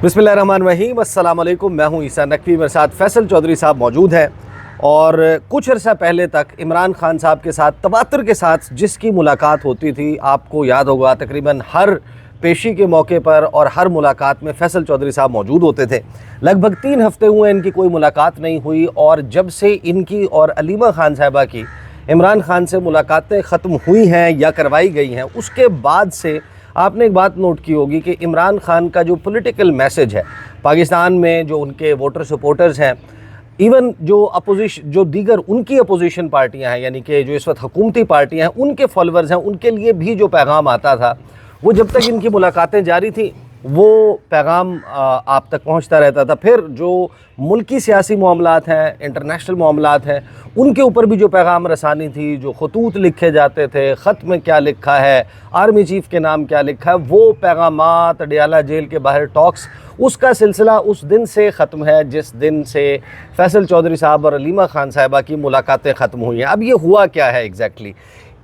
बिस्मिल्लाहिर्रहमानिर्रहीम, अस्सलाम वालेकुम। मैं हूं ईसा नकवी, मेरे साथ फैसल चौधरी साहब मौजूद हैं। और कुछ अर्सा पहले तक इमरान खान साहब के साथ तवातुर के साथ जिसकी मुलाकात होती थी, आपको याद होगा तकरीबन हर पेशी के मौके पर और हर मुलाकात में फैसल चौधरी साहब मौजूद होते थे। लगभग 3 हफ्ते हुए इनकी कोई मुलाकात नहीं हुई, और जब से इनकी और अलीमा खान साहिबा की इमरान खान से मुलाकातें ख़त्म हुई हैं या करवाई गई हैं, उसके बाद से आपने एक बात नोट की होगी कि इमरान खान का जो पॉलिटिकल मैसेज है पाकिस्तान में, जो उनके वोटर सपोर्टर्स हैं, इवन जो दीगर उनकी अपोजिशन पार्टियां हैं, यानी कि जो इस वक्त हुकूमती पार्टियां हैं, उनके फॉलोअर्स हैं, उनके लिए भी जो पैगाम आता था, वो जब तक इनकी मुलाकातें जारी थी वो पैगाम आप तक पहुंचता रहता था। फिर जो मुल्की सियासी मामलात हैं, इंटरनेशनल मामलात हैं, उनके ऊपर भी जो पैगाम रसानी थी, जो खतूत लिखे जाते थे, ख़त में क्या लिखा है, आर्मी चीफ़ के नाम क्या लिखा है, वो पैगामात, अडयाला जेल के बाहर टॉक्स, उसका सिलसिला उस दिन से ख़त्म है जिस दिन से फैसल चौधरी साहब और अलीमा खान साहिबा की मुलाकातें ख़त्म हुई हैं। अब ये हुआ क्या है एग्जैक्टली,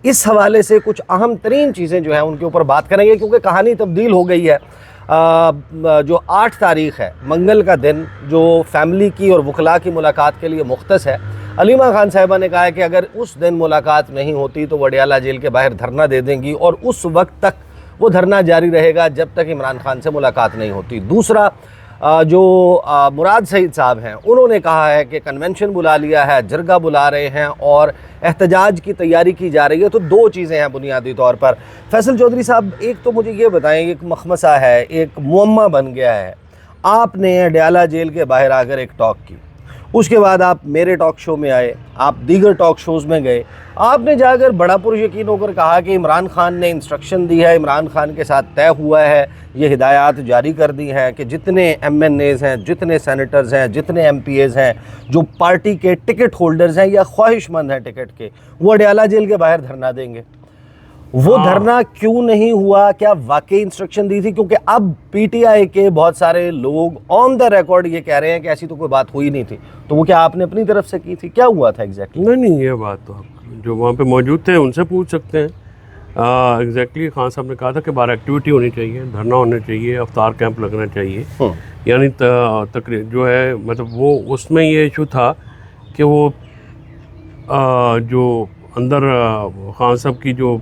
इस हवाले से कुछ अहम तरीन चीज़ें जो हैं उनके ऊपर बात करेंगे, क्योंकि कहानी तब्दील हो गई है। जो 8 तारीख़ है, मंगल का दिन, जो फैमिली की और वकला की मुलाकात के लिए मुख्तस है, अलीमा खान साहिबा ने कहा है कि अगर उस दिन मुलाकात नहीं होती तो अडयाला जेल के बाहर धरना दे देंगी, और उस वक्त तक वो धरना जारी रहेगा जब तक इमरान खान से मुलाकात नहीं होती। दूसरा, जो मुराद सईद साहब हैं, उन्होंने कहा है कि कन्वेंशन बुला लिया है, जरगा बुला रहे हैं और एहतजाज की तैयारी की जा रही है। तो 2 चीज़ें हैं बुनियादी तौर पर। फैसल चौधरी साहब, एक तो मुझे ये बताएं, एक मखमसा है, एक मुअम्मा बन गया है, आपने अडयाला जेल के बाहर आकर एक टॉक की, उसके बाद आप मेरे टॉक शो में आए, आप दीगर टॉक शोज़ में गए, आपने जाकर बड़ा पुरयकीन होकर कहा कि इमरान खान ने इंस्ट्रक्शन दी है, इमरान खान के साथ तय हुआ है, ये हिदायत जारी कर दी हैं कि जितने MNAs हैं, जितने सेनेटर्स हैं, जितने MPAs हैं, जो पार्टी के टिकट होल्डर्स हैं या ख्वाहिशमंद हैं टिकट के, वो अडयाला जेल के बाहर धरना देंगे। वो धरना क्यों नहीं हुआ? क्या वाकई इंस्ट्रक्शन दी थी? क्योंकि अब PTI के बहुत सारे लोग ऑन द रिकॉर्ड ये कह रहे हैं कि ऐसी तो कोई बात हुई नहीं थी। तो वो क्या आपने अपनी तरफ से की थी? क्या हुआ था एग्जैक्टली? नहीं, ये बात तो आप जो वहाँ पे मौजूद थे उनसे पूछ सकते हैं। एग्जैक्टली खान साहब ने कहा था कि बाहर एक्टिविटी होनी चाहिए, धरना होना चाहिए, अफ्तार कैंप लगना चाहिए। यानी तकरीर जो है, मतलब वो उसमें ये इशू था कि वो जो अंदर खान साहब की जो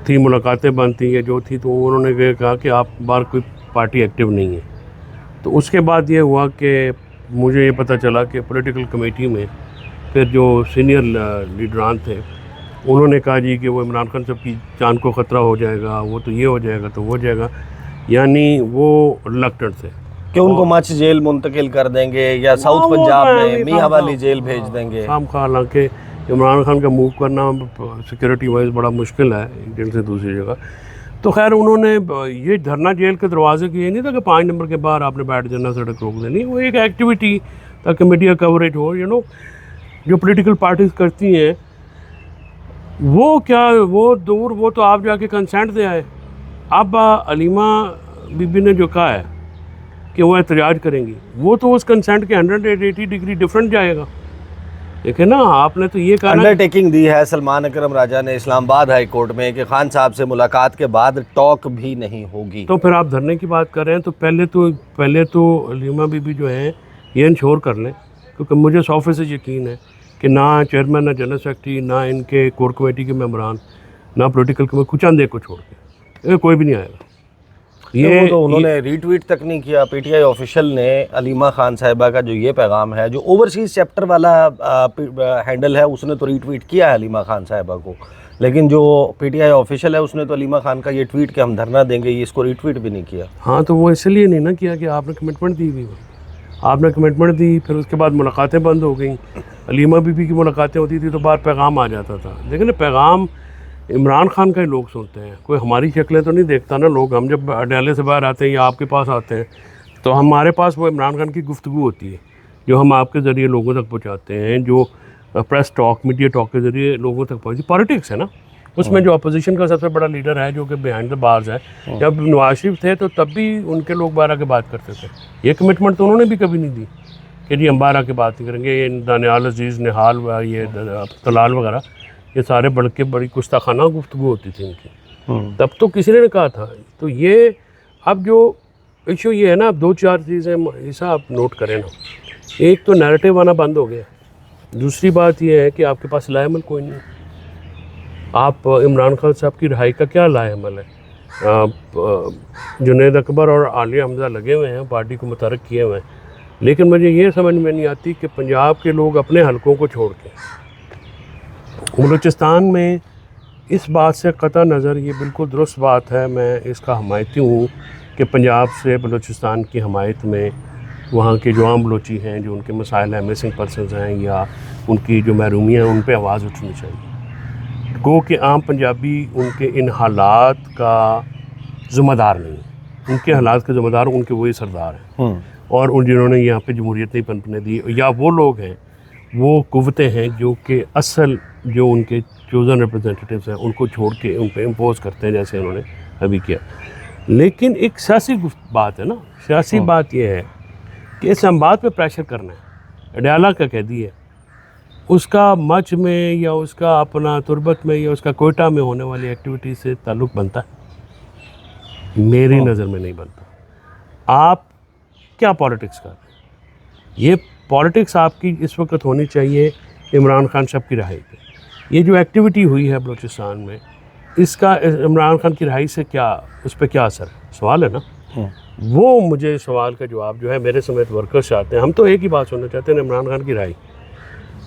थी मुलाकातें बंद थी या जो थी, तो उन्होंने ये कहा कि आप बाहर कोई पार्टी एक्टिव नहीं है। तो उसके बाद ये हुआ कि मुझे ये पता चला कि पॉलिटिकल कमेटी में फिर जो सीनियर लीडरान थे उन्होंने कहा जी कि वो इमरान खान साहब की जान को ख़तरा हो जाएगा, वो तो ये हो जाएगा तो वो हो जाएगा, यानी वो रिलक्टेंट थे कि उनको मच जेल मुंतकिल कर देंगे या साउथ पंजाब में मियाँ वाली जेल भेज देंगे। हालांकि इमरान खान का मूव करना सिक्योरिटी वाइज बड़ा मुश्किल है एक जेल से दूसरी जगह। तो खैर उन्होंने ये धरना जेल के दरवाजे की, ये नहीं था कि 5 नंबर के बाहर आपने बैठ जाना, सड़क रोक देनी, वो एक एक्टिविटी ताकि मीडिया कवरेज हो। जो पॉलिटिकल पार्टीज करती हैं वो क्या, वो तो आप जाके कंसेंट दे आए। अब अलीमा बीबी ने जो कहा है कि वो एहतजाज करेंगी, वो तो उस कंसेंट के 180 डिग्री डिफरेंट जाएगा। देखे ना, आपने तो ये कहा, अंडरटेकिंग दी है सलमान अकरम राजा ने इस्लामाबाद हाई कोर्ट में कि खान साहब से मुलाकात के बाद टॉक भी नहीं होगी। तो फिर आप धरने की बात कर रहे हैं, तो पहले तो अलीमा बीबी जो है ये इंश्योर कर लें, क्योंकि मुझे 100% यकीन है कि ना चेयरमैन, ना जनरल सेक्रेटरी, ना इनके कोर कमेटी के मेंबरान, ना पॉलिटिकल कमेटी, कुछ अंधे को छोड़ के कोई भी नहीं आएगा। ये तो उन्होंने रीट्वीट तक नहीं किया। PTI ऑफिशियल ने अलीमा खान साहिबा का जो ये पैगाम है, जो ओवरसीज़ चैप्टर वाला हैंडल है, उसने तो रीट्वीट किया है अलीमा खान साहिबा को, लेकिन जो PTI ऑफिशियल है उसने तो अलीमा खान का ये ट्वीट कि हम धरना देंगे, ये इसको रीट्वीट भी नहीं किया। हाँ, तो वो इसलिए नहीं ना किया कि आपने कमिटमेंट दी हुई, आपने कमिटमेंट दी, फिर उसके बाद मुलाकातें बंद हो गई। अलीमा बीबी की मुलाकातें होती थी तो बाहर पैगाम आ जाता था, लेकिन पैगाम इमरान खान का ही लोग सुनते हैं, कोई हमारी शक्लें तो नहीं देखता ना लोग। हम जब अडयाले से बाहर आते हैं या आपके पास आते हैं तो हमारे पास वो इमरान खान की गुफ्तगू होती है जो हम आपके ज़रिए लोगों तक पहुंचाते हैं, जो प्रेस टॉक, मीडिया टॉक के ज़रिए लोगों तक पहुँचती। पॉलिटिक्स है ना, उसमें जो अपोजिशन का सबसे बड़ा लीडर है जो कि बिहाइंड द बार्स है, जब नवाज शरीफ थे तो तब भी उनके लोग बाहर आके बात करते थे। ये कमिटमेंट तो उन्होंने भी कभी नहीं दी कि जी हम बाहर आके बात नहीं करेंगे। ये दानियाल अजीज़, निहाल, ये तलाल वगैरह, ये सारे बड़ी गुस्ताखाना गुफ्तगू होती थी इनकी, तब तो किसी ने कहा था। तो ये अब जो इशू ये है ना, अब 2-4 चीज़ें ऐसा आप नोट करें ना। एक तो नैरेटिव आना बंद हो गया, दूसरी बात ये है कि आपके पास लाएमल कोई नहीं। आप इमरान खान साहब की रिहाई का क्या लाएमल है? जुनैद अकबर और आलिया हमजा लगे हुए हैं, पार्टी को मुतहर्रिक किए हुए हैं, लेकिन मुझे ये समझ में नहीं आती कि पंजाब के लोग अपने हलकों को छोड़ के बलूचिस्तान में इस बात से कतई नज़र, ये बिल्कुल दुरुस्त बात है, मैं इसका हमायती हूँ कि पंजाब से बलूचिस्तान की हमायत में वहाँ के जो आम बलोची हैं, जो उनके मसाइल हैं, मिसिंग पर्सनस हैं या उनकी जो महरूमियाँ हैं, उन पर आवाज़ उठनी चाहिए। गो कि आम पंजाबी उनके इन हालात का ज़िम्मेदार नहीं, उनके हालात के ज़िम्मेदार उनके वही सरदार हैं और उन जिन्होंने यहाँ पे जमहूरियत नहीं पनपने दी, या वो लोग हैं, वो कुव्वतें हैं जो कि असल जो उनके चोज़न रिप्रेजेंटेटिव्स हैं उनको छोड़ के उन पर इम्पोज करते हैं, जैसे उन्होंने अभी किया। लेकिन एक सियासी बात है ना, सियासी बात यह है कि इस्लामाबाद पे प्रेशर करना है। अडयाला का कैदी है, उसका मच में या उसका अपना तुरबत में या उसका कोयटा में होने वाली एक्टिविटी से ताल्लुक़ बनता है? मेरी नज़र में नहीं बनता। आप क्या पॉलिटिक्स कर रहे हैं? ये पॉलिटिक्स आपकी इस वक्त होनी चाहिए इमरान खान साहब की रिहाई पे। ये जो एक्टिविटी हुई है बलूचिस्तान में, इसका इमरान खान की रिहाई से क्या, उस पर क्या असर है? सवाल है ना। वो मुझे सवाल का जवाब जो है मेरे समेत वर्कर्स चाहते हैं। हम तो एक ही बात सुनना चाहते हैं, इमरान खान की रिहाई।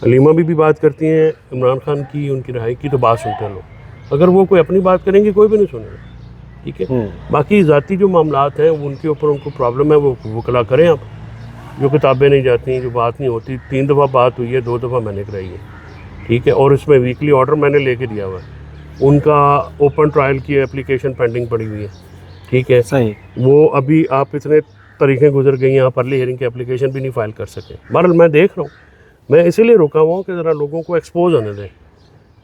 अलीमा भी बात करती हैं इमरान खान की, उनकी रिहाई की, तो बात सुनते हैं लोग। अगर वो कोई अपनी बात करेंगे कोई भी नहीं सुनेगा, ठीक है। बाकी ज़ाती जो मामलात हैं उनके ऊपर उनको प्रॉब्लम है, वो वकला करें। आप जो किताबें नहीं जाती, जो बात नहीं होती, 3 दफ़ा बात हुई है, 2 दफ़ा मैंने कराई है, ठीक है। और इसमें वीकली ऑर्डर मैंने लेके दिया हुआ है, उनका ओपन ट्रायल की एप्लीकेशन पेंडिंग पड़ी हुई है, ठीक है। सही। वो अभी आप इतने तरीक़े गुजर गई हैं, आप अर्ली हियरिंग की एप्लीकेशन भी नहीं फ़ाइल कर सके। बहरहाल मैं देख रहा हूँ, मैं इसीलिए रुका हुआ हूँ कि ज़रा लोगों को एक्सपोज होने दें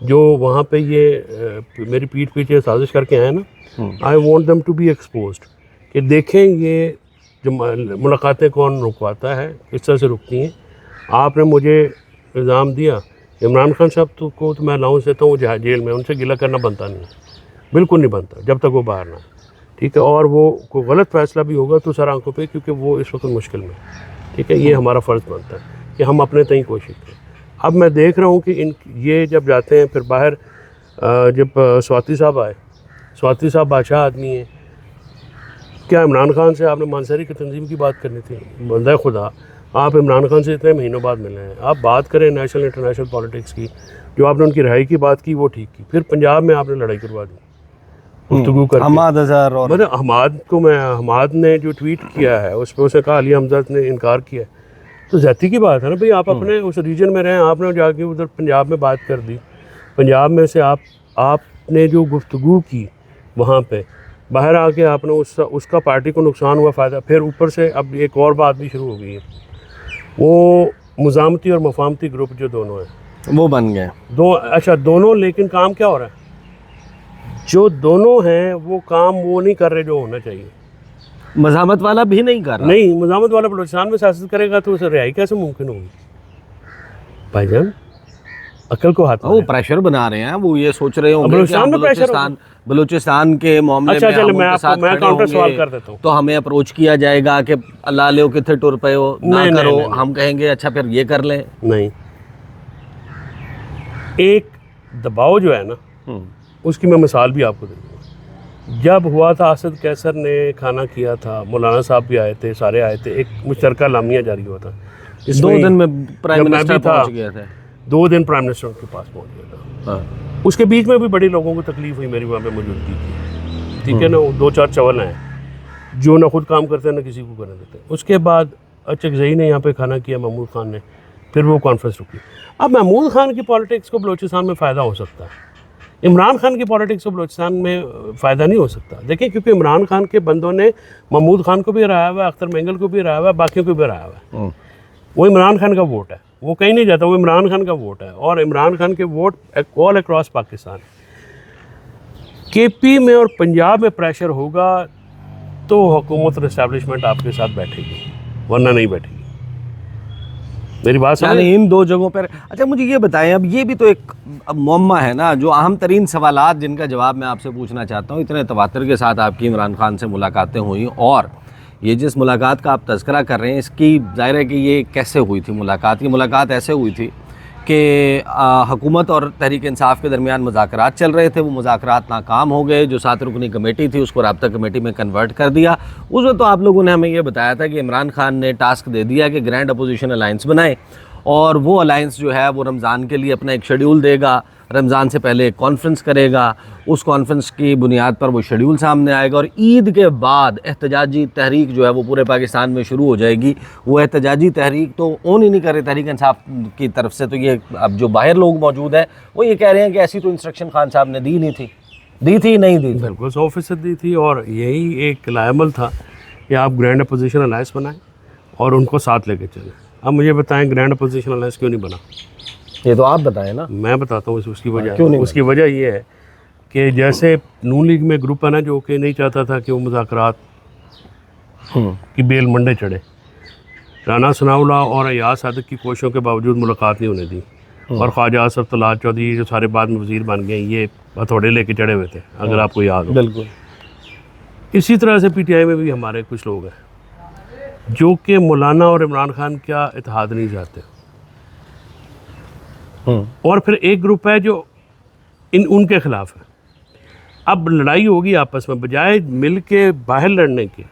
जो वहाँ पे ये मेरी पीठ पीछे साजिश करके आए ना। I want them to be exposed, कि देखें ये जो मुलाकातें कौन रुकवाता है, किस तरह से रुकती हैं। आपने मुझे इल्ज़ाम दिया इमरान खान साहब को तो मैं अलाउंस देता हूँ, वो जेल में, उनसे गिला करना बनता नहीं, बिल्कुल नहीं बनता जब तक वो बाहर ना, ठीक है। और वो कोई गलत फैसला भी होगा तो सर आंखों पे, क्योंकि वो इस वक्त मुश्किल में, ठीक है। ये हमारा फ़र्ज़ बनता है कि हम अपने तय कोशिश करें। अब मैं देख रहा हूँ कि ये जब जाते हैं फिर बाहर, जब स्वाति साहब आए, स्वाति साहब बादशाह आदमी हैं, क्या इमरान खान से आपने मानसरी की तंजीम की बात करनी थी? बंदा खुदा, आप इमरान खान से इतने महीनों बाद मिले हैं, आप बात करें नेशनल इंटरनेशनल पॉलिटिक्स की। जो आपने उनकी रिहाई की बात की वो ठीक की, फिर पंजाब में आपने लड़ाई करवा दी गुफ्तगू करके। हमाद अज़हर और मतलब हमाद ने जो ट्वीट किया है उस पर उसने कहा अली हमजा ने इनकार किया है, तो ज़्यादती की बात है ना भाई। आप अपने उस रीजन में रहें, आपने जाके उधर पंजाब में बात कर दी, पंजाब में से आपने जो गुफ्तगू की वहाँ पे, बाहर आके आपने उसका पार्टी को नुकसान हुआ, फ़ायदा। फिर ऊपर से अब एक और बात भी शुरू हो गई है, वो मुज़ामती और मफामती ग्रुप जो दोनों हैं वो बन गए अच्छा दोनों, लेकिन काम क्या हो रहा है? जो दोनों हैं वो काम वो नहीं कर रहे जो होना चाहिए। मज़ामत वाला भी नहीं कर रहा। नहीं, मज़ामत वाला बलूचिस्तान में सियासत करेगा तो उसे रिहाई कैसे मुमकिन होगी? भाईजान अकल को हाथ में, वो प्रेशर बना रहे हैं, वो ये सोच रहे होंगे बलूचिस्तान में प्रेशर, बलूचिस्तान के मामले अच्छा में चलो हम मैं उनके साथ आपको मैं खड़े काउंटर होंगे, सवाल कर देता हूँ। तो हमें अप्रोच किया जाएगा कि अल्लाह ले कितने टुर पे हो ना नहीं, करो, नहीं, नहीं, हम कहेंगे अच्छा फिर ये कर लें। नहीं, एक दबाव जो है ना, उसकी मैं मिसाल भी आपको दूँगा। जब हुआ था असद कैसर ने खाना किया था, मौलाना साहब भी आए थे, सारे आए थे, एक मुश्तरका लामिया जारी हुआ था, 2 दिन में प्राइम मिनिस्टर पहुंच गया था, 2 दिन प्राइम मिनिस्टर के पास पहुंच गया था। हाँ। उसके बीच में भी बड़ी लोगों को तकलीफ हुई मेरी वहाँ पे मौजूदगी की, ठीक है ना। 2-4 चवल हैं जो ना खुद काम करते हैं ना किसी को करने देते। उसके बाद अचकज़ई ने यहाँ पे खाना किया, महमूद खान ने, फिर वो कॉन्फ्रेंस रुकी। अब महमूद खान की पॉलिटिक्स को बलूचिस्तान में फ़ायदा हो सकता है, इमरान खान की पॉलिटिक्स को बलूचिस्तान में फ़ायदा नहीं हो सकता। देखिए, क्योंकि इमरान खान के बंदों ने महमूद खान को भी हराया हुआ है, अख्तर मेंगल को भी हराया हुआ है, बाकियों को भी हराया हुआ है। वो इमरान खान का वोट है, वो कहीं नहीं जाता, वो इमरान खान का वोट है। और इमरान खान के vote all across Pakistan. KP में और पंजाब में प्रेशर होगा तो हुकूमत और इस्टेब्लिशमेंट आपके साथ बैठेगी, वरना नहीं बैठेगी। मेरी बात समझ? यानी इन 2 जगहों पर। अच्छा मुझे ये बताएं, अब ये भी तो एक मुअम्मा है ना, जो अहम तरीन सवालात जिनका जवाब मैं आपसे पूछना चाहता हूँ। इतने तवातर के साथ आपकी इमरान खान से मुलाकातें हुई और ये जिस मुलाकात का आप तज़किरा कर रहे हैं, इसकी ज़ाहिर है कि ये कैसे हुई थी मुलाकात? ये मुलाकात ऐसे हुई थी कि हुकूमत और तहरीक इंसाफ के दरमियान मुज़ाकरात चल रहे थे। वो मुज़ाकरात नाकाम हो गए। जो 7 रुकनी कमेटी थी उसको राब्ता कमेटी में कन्वर्ट कर दिया। उस वक्त तो आप लोगों ने हमें ये बताया था कि इमरान खान ने टास्क दे दिया कि ग्रैंड अपोजिशन अलाइंस बनाए और वो अलाइंस जो है वो रमज़ान के लिए अपना एक शेड्यूल देगा, रमज़ान से पहले एक कॉन्फ्रेंस करेगा, उस कॉन्फ्रेंस की बुनियाद पर वो शेड्यूल सामने आएगा और ईद के बाद एहतजाजी तहरीक जो है वो पूरे पाकिस्तान में शुरू हो जाएगी। वो एहतजाजी तहरीक तो ऑन ही नहीं कर रहे तहरीक इंसाफ की तरफ से, तो ये अब जो बाहर लोग मौजूद हैं वो ये कह रहे हैं कि ऐसी तो इंस्ट्रक्शन खान साहब ने दी नहीं थी। दी थी नहीं दी? बिल्कुल 100% दी थी और यही एक लायमल था कि आप ग्रैंड अपोजिशन अलायंस बनाएं और उनको साथ लेके चलें। अब मुझे बताएं ग्रैंड अपोजिशन अलायंस क्यों नहीं बना? ये तो आप बताएं ना। मैं बताता हूँ उसकी वजह। क्यों नहीं? उसकी वजह ये है कि जैसे नून लीग में ग्रुप है ना जो कि नहीं चाहता था कि वो मुज़ाकरात की बेल मंडे चढ़े। राना सनाउल्लाह और अयाज सादिक की कोशिशों के बावजूद मुलाकात नहीं होने दी और ख्वाजा आसफ तलात चौधरी जो सारे बाद में वज़ीर बन गए, ये हथौड़े लेके चढ़े हुए थे, अगर आपको याद हो। बिल्कुल। इसी तरह से PTI में भी हमारे कुछ लोग हैं जो कि मौलाना और इमरान खान का इत्तेहाद नहीं चाहते। और फिर एक ग्रुप है जो उनके ख़िलाफ़ है। अब लड़ाई होगी आपस में, बजाय मिल के बाहर लड़ने के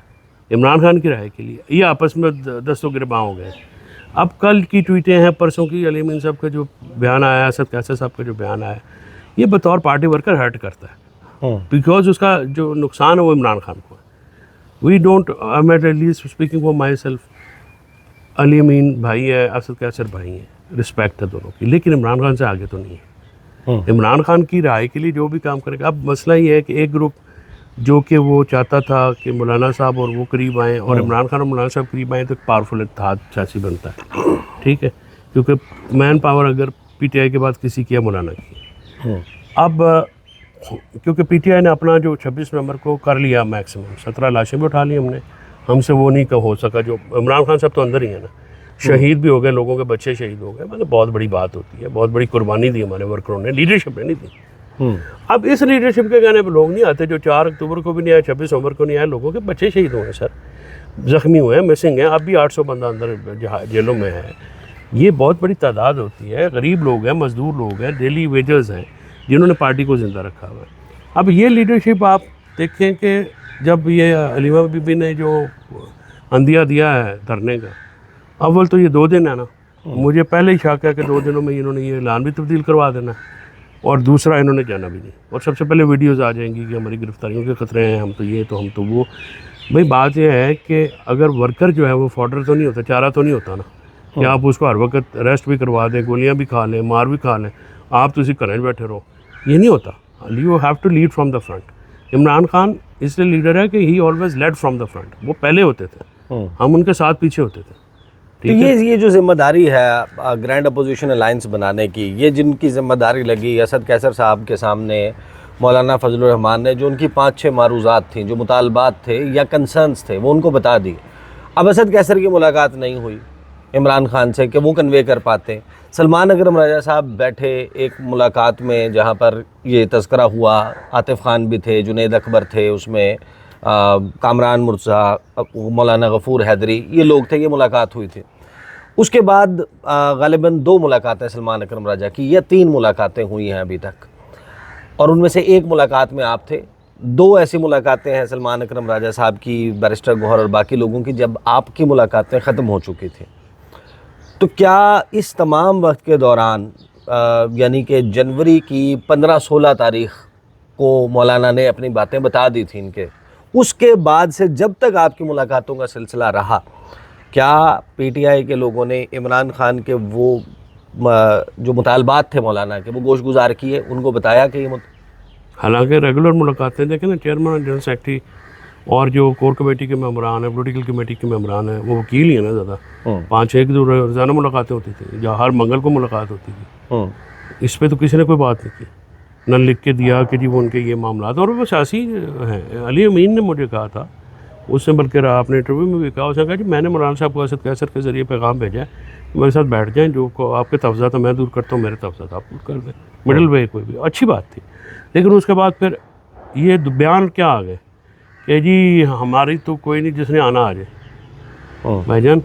इमरान खान की राय के लिए, ये आपस में दस्तों गिरबां हो गए। अब कल की ट्वीटें हैं, परसों की अली अमीन साहब का जो बयान आया, असद कैसर साहब का जो बयान आया, ये बतौर पार्टी वर्कर हर्ट करता है बिकॉज उसका जो नुकसान है वो इमरान खान को है। We don't, I am at least speaking for myself, Ali Amin भाई है, असद कैसर भाई हैं, रिस्पेक्ट है दोनों की, लेकिन इमरान खान से आगे तो नहीं है। इमरान खान की राय के लिए जो भी काम करेगा। अब मसला ये है कि एक ग्रुप जो कि वो चाहता था कि मौलाना साहब और वो करीब आएँ और इमरान खान और मौलाना साहब करीब आएँ तो एक पावरफुल इत्तेहाद सियासी बनता है, ठीक है, क्योंकि मैन पावर अगर PTI के बाद किसी की है, मौलाना की। अब क्योंकि PTI ने अपना जो 26 नवंबर को कर लिया मैक्सिमम, 17 लाशें भी उठा ली हमने, हमसे वो नहीं हो सका। जो इमरान खान साहब तो अंदर ही है ना, शहीद भी हो गए, लोगों के बच्चे शहीद हो गए, मतलब बहुत बड़ी बात होती है, बहुत बड़ी कुर्बानी दी हमारे वर्करों ने, लीडरशिप ने नहीं दी। अब इस लीडरशिप के कहने पर लोग नहीं आते, जो 4 अक्टूबर को भी नहीं आए, 26 नवंबर को नहीं आए, लोगों के बच्चे शहीद हुए हैं सर, ज़ख्मी हुए हैं, मिसिंग हैं, अब भी 800 बंदा अंदर जेलों में है। ये बहुत बड़ी तादाद होती है, गरीब लोग हैं, मजदूर लोग हैं, डेली वेजर्स हैं, जिन्होंने पार्टी को ज़िंदा रखा हुआ है। अब ये लीडरशिप आप देखें कि जब ये अलीमा बीबी ने जो अंदिया दिया है धरने का, अव्वल तो ये 2 दिन है ना, मुझे पहले ही शक है कि 2 दिनों में इन्होंने ये ऐलान भी तब्दील करवा देना है और दूसरा इन्होंने जाना भी नहीं, और सबसे पहले वीडियोज़ आ जाएंगी कि हमारी गिरफ्तारियों के ख़तरे हैं, हम तो ये तो हम तो वो। भाई बात यह है कि अगर वर्कर जो है वो फॉर्डर तो नहीं होता, चारा तो नहीं होता ना कि आप उसको हर वक्त अरेस्ट भी करवा दें, गोलियाँ भी खा लें, मार भी खा लें, आप तो उसी घर बैठे रहो, ये नहीं होता। You have to lead from the front. Imran Khan इसलिए लीडर है कि he always led from the front, वो पहले होते थे, हम उनके साथ पीछे होते थे। तो ये जो जिम्मेदारी है ग्रैंड अपोजिशन अलायंस बनाने की, ये जिनकी जिम्मेदारी लगी असद कैसर साहब के सामने, मौलाना फजलुर रहमान ने जो उनकी 5-6 मारूज़ात थी, जो मुतालबात थे या कंसर्न्स थे, वो उनको बता दिए। अब असद कैसर की मुलाकात नहीं हुई इमरान खान से कि वो कन्वे कर पाते। सलमान अकरम राजा साहब बैठे एक मुलाकात में जहाँ पर ये तज़किरा हुआ, आतिफ़ खान भी थे, जुनैद अकबर थे उसमें, कामरान मुर्तज़ा, मौलाना गफ़ूर हैदरी, ये लोग थे, ये मुलाकात हुई थी। उसके बाद ग़ालिबन 2 मुलाकातें सलमान अकरम राजा की या 3 मुलाकातें हुई हैं अभी तक, और उनमें से एक मुलाकात में आप थे। 2 ऐसी मुलाकातें हैं सलमान अकरम राजा साहब की, बैरिस्टर गौहर और बाकी लोगों की, जब आपकी मुलाकातें ख़त्म हो चुकी थी। तो क्या इस तमाम वक्त के दौरान यानी कि जनवरी की 15-16 तारीख़ को मौलाना ने अपनी बातें बता दी थी इनके, उसके बाद से जब तक आपकी मुलाकातों का सिलसिला रहा, क्या PTI के लोगों ने इमरान खान के वो जो मुतालबात थे मौलाना के, वो गोश गुजार किए, उनको बताया कि ये हालांकि रेगुलर मुलाकातें देखें ना, चेयरमैन और जनरल सेक्रेटरी और जो कोर कमेटी के मेम्बरान हैं, पोलिटिकल कमेटी के मेम्बरान हैं, वो वकील ही है ना ज़्यादा, 5-6 रोज़ाना मुलाकातें होती थी, जहाँ हर मंगल को मुलाकात होती थी। इस पर तो किसी ने कोई बात नहीं की, न लिख के दिया कि जी वो उनके ये मामला, और वो सियासी हैं। अली अमीन ने मुझे कहा था उसने, बल्कि आपने इंटरव्यू में भी कहा, उसने कहा जी मैंने मौलाना साहब को असद कैसर के ज़रिए पैगाम भेजा है, मेरे साथ बैठ जाएँ, जो आपके तफज़ा तो मैं दूर करता हूँ, मेरे तफज़ा आप दूर कर दें, मिडल वे कोई भी, अच्छी बात थी। लेकिन उसके बाद फिर ये बयान क्या आ गए कि जी हमारी तो कोई नहीं, जिसने आना आ जाए। भाईजान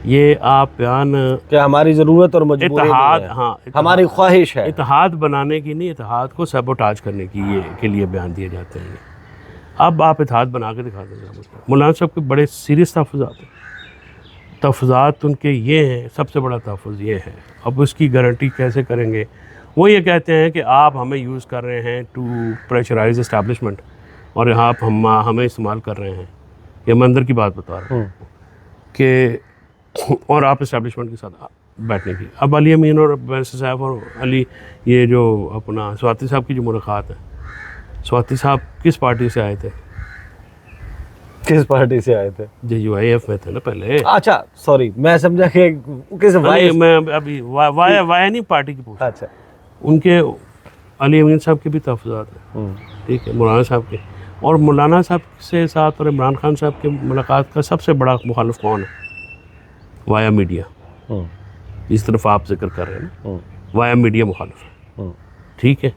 ये आप बयान क्या हमारी ज़रूरत और मजबूरी इत्तेहाद, नहीं है, हाँ हमारी ख्वाहिश है। इत्तेहाद बनाने की नहीं, इत्तेहाद को सबोटाज करने की ये के लिए बयान दिए जाते हैं। अब आप इत्तेहाद बना के दिखा देंगे। मौलाना साहब के बड़े सीरियस तहफ़्फ़ुज़ात हैं। तहफ़्फ़ुज़ात उनके ये हैं, सबसे बड़ा तहफ़्फ़ुज़ ये है। अब उसकी गारंटी कैसे करेंगे? वो ये कहते हैं कि आप हमें यूज़ कर रहे हैं टू प्रेशराइज इस्टेब्लिशमेंट, और आप हमें इस्तेमाल कर रहे हैं। ये मैं अंदर की बात बता रहा हूँ कि और आप इस्टेब्लिशमेंट के साथ बैठने की। अब अली अमीन और बैरिस्टर साहब और अली, ये जो अपना स्वाति साहब की जो मुलाकात है, स्वाति साहब किस पार्टी से आए थे? किस पार्टी से आए थे? JUIF में थे ना पहले। अच्छा सॉरी, मैं समझा कि किस नहीं, मैं अभी वाया नहीं पार्टी की पूछ। अच्छा, उनके अली अमीन साहब के भी तहफ़्फ़ुज़ात हैं, ठीक है, मौलाना साहब के। और मौलाना साहब से साथ और इमरान खान साहब की मुलाकात का सबसे बड़ा मुखालिफ कौन है? वाया मीडिया, इस तरफ आप जिक्र कर रहे हैं ना, वाया मीडिया मुखालिफ है, ठीक है।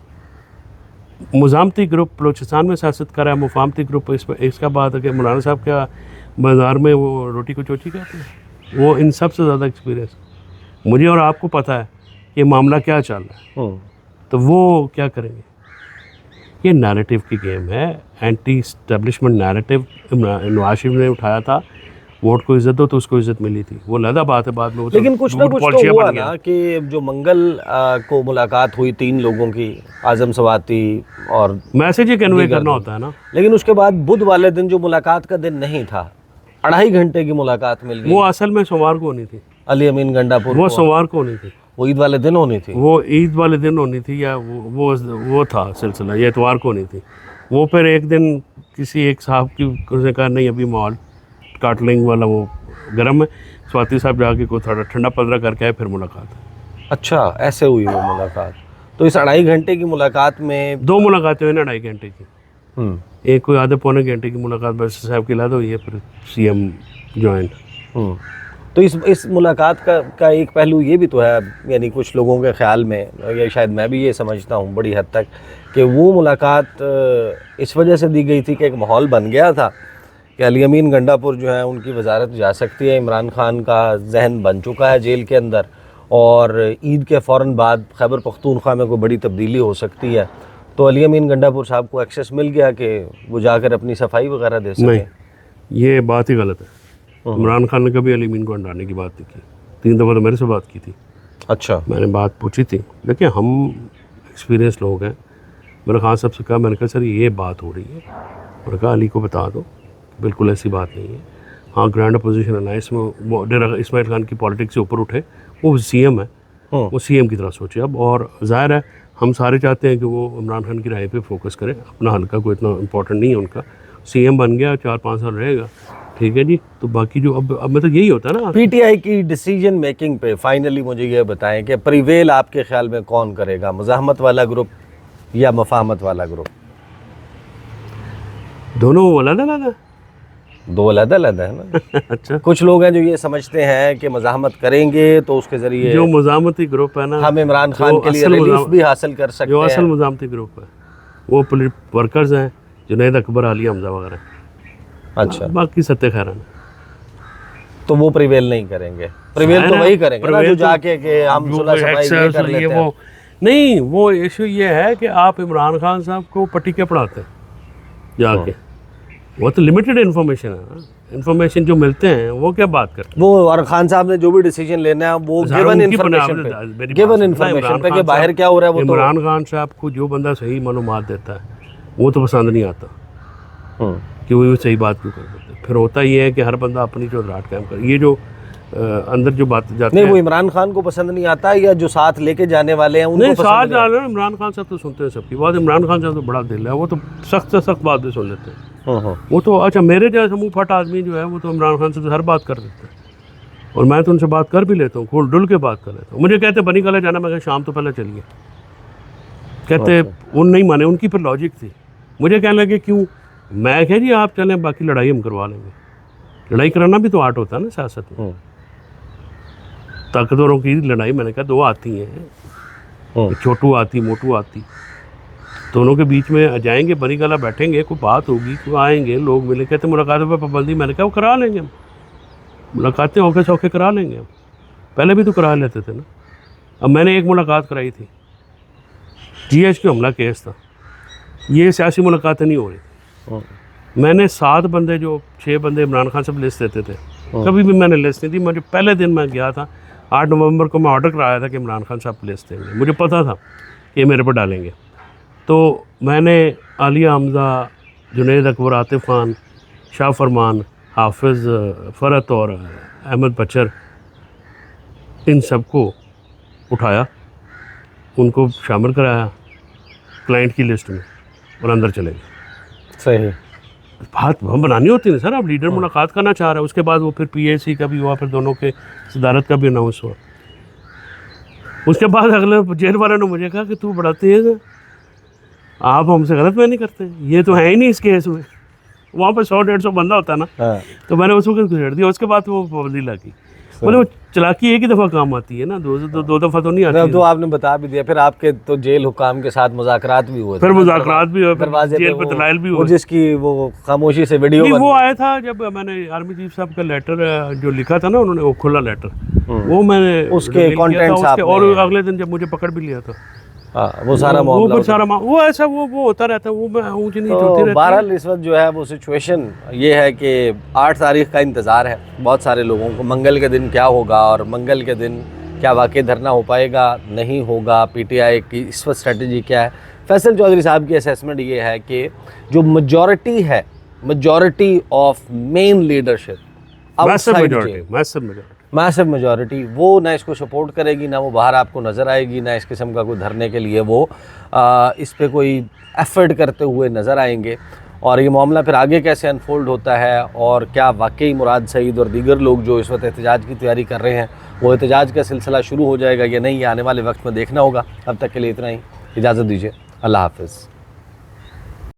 मुज़ामती ग्रुप बलोचिस्तान में सियासत कर रहा है, मुफाहमती ग्रुप इसका बात है कि मौलाना साहब क्या बाज़ार में वो रोटी को चोची कहते हैं। वो इन सब से ज़्यादा एक्सपीरियंस मुझे और आपको पता है कि मामला क्या चल रहा है, तो वो क्या करेंगे? ये नैरेटिव की गेम है, anti establishment narrative Nawaz Sharif ने उठाया था। वोट को इज्जत दो तो उसको इज्जत मिली थी, वो लदा बात है। बाद में लेकिन कुछ ना कुछ तो हुआ ना कि जो मंगल को मुलाकात हुई 3 लोगों की, आजम सवाती, और मैसेज ही कन्वे करना होता है ना। लेकिन उसके बाद बुध वाले दिन जो मुलाकात का दिन नहीं था, 2.5 घंटे की मुलाकात मिल गई। वो असल में सोमवार को होनी थी, अली अमीन गंडापुर, वो सोमवार को होनी थी, वो ईद वाले दिन होनी थी, वो ईद वाले दिन होनी थी, या वो था सिलसिला, ये इतवार को होनी थी। वो फिर एक दिन किसी एक साहब की उसने कहा नहीं अभी माहौल काटलिंग वाला वो गर्म है, स्वाति साहब जाके को थोड़ा ठंडा पदरा करके आए, फिर मुलाकात। अच्छा, ऐसे हुई वो मुलाकात। तो इस 2.5 घंटे की मुलाकात में 2 मुलाकातें हुई ना 2.5 घंटे की। एक कोई आधे पौने घंटे की मुलाकात बैरिस्टर साहब की लाद हुई है, फिर CM ज्वाइन। तो इस मुलाकात का एक पहलू ये भी तो है, यानी कुछ लोगों के ख्याल में, या शायद मैं भी ये समझता हूँ बड़ी हद तक, कि वो मुलाकात इस वजह से दी गई थी कि एक माहौल बन गया था कि अली अमीन गंडापुर जो है उनकी वजारत जा सकती है। इमरान खान का जहन बन चुका है जेल के अंदर, और ईद के फ़ौरन बाद खैबर पख्तूनख्वा में कोई बड़ी तब्दीली हो सकती है। तो अली अमीन गंडापुर साहब को एक्सेस मिल गया कि वो जाकर अपनी सफाई वगैरह दे सकें। नहीं, ये बात ही गलत है। इमरान खान ने कभी अली अमीन को हटाने की बात नहीं की। 3 दफ़ा तो मेरे से बात की थी। अच्छा, मैंने बात पूछी थी। देखिए हम एक्सपीरियंस लोग हैं। मैंने खान साहब से कहा, मैंने कहा सर ये बात हो रही है। मैंने कहा अली को बता दो, बिल्कुल ऐसी बात नहीं है। हाँ, ग्रैंड अपोजिशन अलायंस में वो इस्माइल खान की पॉलिटिक्स से ऊपर उठे, वो CM है, वो CM की तरह सोचे अब। और ज़ाहिर है हम सारे चाहते हैं कि वो इमरान खान की राय पे फोकस करें, अपना हल्का कोई इतना इम्पोर्टेंट नहीं है उनका। CM बन गया, 4-5 साल रहेगा, ठीक है जी। तो बाकी जो अब मतलब यही होता है ना। PTI की डिसीजन मेकिंग पे फाइनली मुझे ये बताएं कि प्रिवेल आपके ख्याल में कौन करेगा, मुज़ाहमत वाला ग्रुप या मफाहमत वाला ग्रुप? दोनों अलग-अलग, 2 अलग-अलग है ना। अच्छा, कुछ लोग हैं जो ये समझते हैं कि मज़ाहमत करेंगे तो उसके ज़रिए जो मुज़ाहमती ग्रुप है ना, हम इमरान खान के लिए रिलीफ भी हासिल कर सकते हैं। जो असल मुज़ाहमती ग्रुप है वो वर्कर्स हैं, जुनैद अकबर, आलिया हमजा वगैरह। अच्छा, बाकी सत्य खैरान। तो वो प्रिवेल नहीं करेंगे। प्रिवेल तो वही करेंगे ना जो जाके कि हम सुलह सफाई ये कर लेते हैं। नहीं, वो इशू ये है कि आप इमरान खान साहब को पट्टी के पढ़ाते हैं जाके। वो तो लिमिटेड इन्फॉर्मेशन है ना, इन्फॉर्मेशन जो मिलते हैं वो क्या बात करते हैं। वो और खान साहब ने जो भी डिसीजन लेना है वो गिवन इन्फॉर्मेशन पे कि बाहर क्या हो रहा है। वो इमरान खान साहब को जो बंदा सही मालूमात देता है वो तो पसंद नहीं आता कि वो सही बात क्यों कर देते। फिर होता ये है कि हर बंदा अपनी जो राट कायम करे। ये जो अंदर जो बात जाती नहीं, वो इमरान खान को पसंद नहीं आता, या जो साथ लेके जाने वाले हैं उनको नहीं, साथ पसंद नहीं। इमरान खान साहब तो सुनते हैं सबकी बात। इमरान खान साहब तो बड़ा दिल है, वो तो सख्त से सख्त बात भी सुन लेते हैं। वो तो अच्छा, मेरे जैसा मुँह फट आदमी जो है वो तो इमरान खान से तो हर बात कर देते हैं, और मैं तो उनसे बात कर भी लेता हूँ, खुल डुल के बात कर लेता हूँ। मुझे कहते बनी कला जाना, मैं कहा शाम तो पहले चलिए। कहते वो नहीं माने, उनकी फिर लॉजिक थी। मुझे कहने लगे क्यों, मैं कह जी आप चलें, बाकी लड़ाई हम करवा लेंगे। लड़ाई कराना भी तो आर्ट होता है ना सियासत में। ताकतवरों की लड़ाई मैंने कहा 2 आती हैं, छोटू आती, मोटू आती। दोनों के बीच में जाएंगे, बनी गला बैठेंगे, कोई बात होगी, कोई आएंगे लोग मिले, कहते मुलाकातों पर पाबंदी, मैंने कहा वो करा लेंगे हम, मुलाकातें औखे सौखे करा लेंगे हम, पहले भी तो करा लेते थे ना। अब मैंने एक मुलाकात कराई थी, GH हमला केस था, ये सियासी मुलाकातें नहीं हो रही थी। मैंने 7 बंदे जो 6 बंदे इमरान खान से लिस्ट देते थे, कभी भी मैंने लिस्ट नहीं दी। मुझे पहले दिन मैं गया था 8 नवंबर को, मैं ऑर्डर कराया था कि इमरान खान साहब लिस्ट देंगे, मुझे पता था कि ये मेरे पर डालेंगे। तो मैंने आलिया हमज़ा, जुनैद अकबर, आतिफ खान, शाह फरमान, हाफिज़ फ़रत और अहमद बचर, इन सबको उठाया, उनको शामिल कराया क्लाइंट की लिस्ट में और अंदर चले गए। सही। बात हम बनानी होती है सर, आप लीडर मुलाकात करना चाह रहे हैं, उसके बाद वो फिर PAC का भी हुआ, फिर दोनों के सदारत का भी अनाउंस हुआ। उसके बाद अगले जेल वाले ने मुझे कहा कि तू बड़ा तेज़ है, आप हमसे गलत मैं नहीं करते, ये तो है ही नहीं इस केस में। वहाँ पर 100-150 बंदा होता है ना, तो मैंने उसको घुसेड़ दिया। उसके बाद वो पाबंदी लगी। बोले वो चलाकी एक ही दफ़ा काम आती है ना, दो दफ़ा तो नहीं आती। तो आपने बता भी दिया, फिर आपके तो जेल हुकाम के साथ मुज़ाकरात भी हुए, फिर मुज़ाकरात भी हुए, दरवाजे जेल पे दलाइल भी हुए, जिसकी वो खामोशी से वीडियो नहीं, वो आया था जब मैंने आर्मी चीफ साहब का लेटर जो लिखा था ना उन्होंने, वो खुला लेटर, वो मैंने उसके कंटेंट्स आपने, और अगले दिन जब मुझे पकड़ भी लिया था, वो सारा मामला, वो सारा वो ऐसा वो होता रहता है, वो मैं ऊँच नीच होती रहती है। बहरहाल इस वक्त जो है वो सिचुएशन ये है कि 8 तारीख का इंतज़ार है बहुत सारे लोगों को, मंगल के दिन क्या होगा और मंगल के दिन क्या वाकई धरना हो पाएगा, नहीं होगा, PTI की इस वक्त स्ट्रेटजी क्या है। फैसल चौधरी साहब की असेसमेंट ये है कि जो मेजॉरिटी है, majority of main leadership, massive majority, वो ना इसको सपोर्ट करेगी, ना वो बाहर आपको नज़र आएगी, ना इस किस्म का कोई धरने के लिए वो इस पे कोई एफर्ट करते हुए नज़र आएंगे। और ये मामला फिर आगे कैसे अनफोल्ड होता है और क्या वाकई मुराद सईद और दीगर लोग जो इस वक्त एहतजाज की तैयारी कर रहे हैं वो एहतजाज का सिलसिला शुरू हो जाएगा या नहीं, ये आने वाले वक्त में देखना होगा। अब तक के लिए इतना ही, इजाज़त दीजिए, अल्लाह हाफ़िज़।